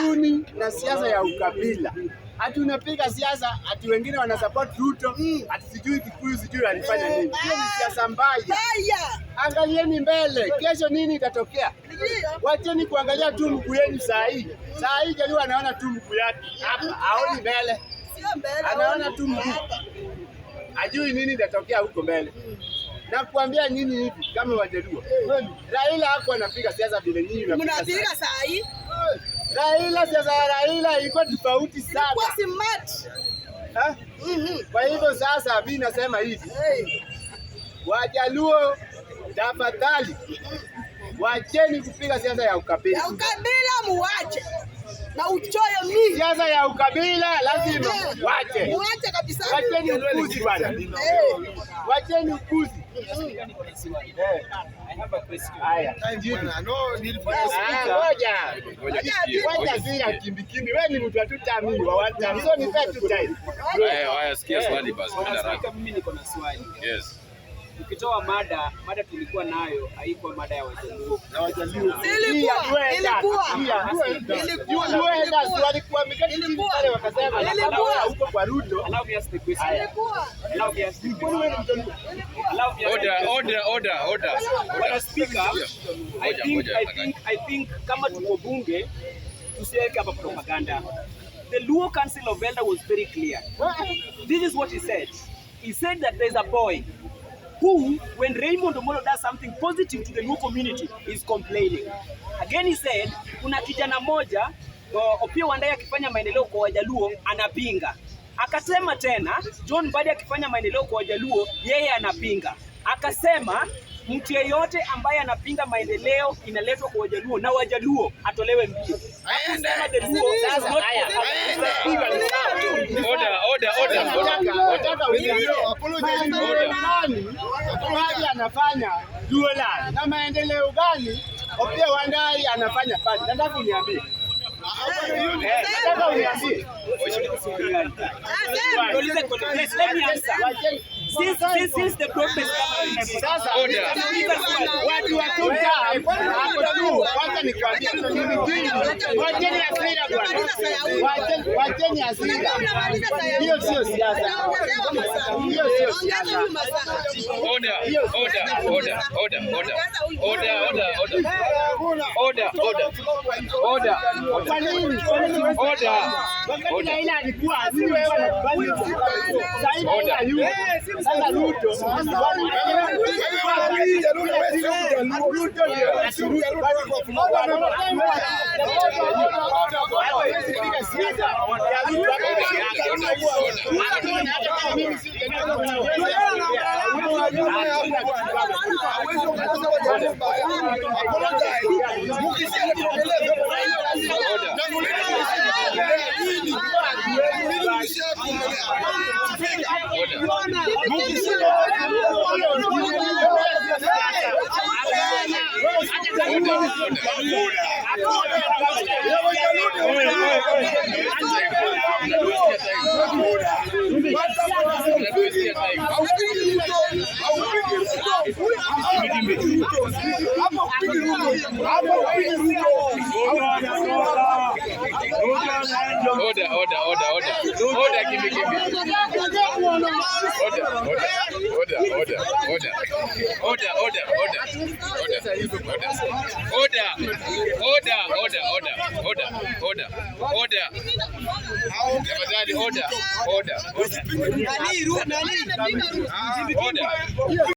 duni na siasa ya ukabila. Ati unapiga siasa ati wengine wana support Ruto, ati sijui Kikuyu sijui alifanya nini. Hiyo ni siasa mbaya. Angalieni mbele, kesho nini itatokea? Wacheni kuangalia tu mguu yenu saa hii. Saa hii Jaluo anaona tu mguu yake hapa, haoni mbele. Anaona tu mguu. Ajui nini itatokea huko mbele. Na kuambia nini hivi kama Wajaluo. Raila hako anapiga siasa vile nyinyi mnapiga saa hii. Raila siasa ya Raila ilikuwa tofauti sana. Kwa smart. Kwa hivyo sasa mimi nasema hivi. Wajaluo tafadhali wacheni kupiga siasa ya ukabila. Ya ukabila muache. Na uchoyo mimi. Siasa ya ukabila lazima wache. Muache kabisa. Wacheni ukuzi bwana. Wacheni ukuzi. I have a question. Haya. Ngoja zile kimbikimbi. Wewe ni mtu wa tutamini wa watu. Hizo ni pet time. Haya, sikia swali basi. Mimi niko na swali. Yes. Ukitoa mada tulikuwa nayo haikuwa mada ya Wajaluo. Na Wajaluo. Ilikuwa huko kwa Ruto. Allow me ask the question. Order. Bwana Speaker, I think kama tuko bunge tusiweke hapa propaganda. The Luo Council of Elders was very clear. This is what he said. He said that there's a boy who, when Raymond Omolo does something positive to the Luo community, is complaining. Again he said, kuna kijana moja, Opiyo Wandayi akifanya maendeleo kwa Wajaluo, anapinga. Akasema tena, John Mbadi akifanya maendeleo kwa Wajaluo, yeye anapinga. Akasema, mtu yeyote ambaye anapinga maendeleo inaletwa kwa Wajaluo na Wajaluo atolewe mbio. Akasema the Luo does not Order. Anafanya Luoland. Na maendeleo gani Opiyo Wandayi anafanya pale? Nataka uniambie. Nataka uniambie. Let me answer. Since the problem sasa watu wa tuta hapo tu, wacha nikwambie wacheni hasira bwana, wacheni hasira. Hiyo sio siasa, hiyo sio siasa. Order. Kwa nini? Wakati Raila alikuwa sasa Ruto Order.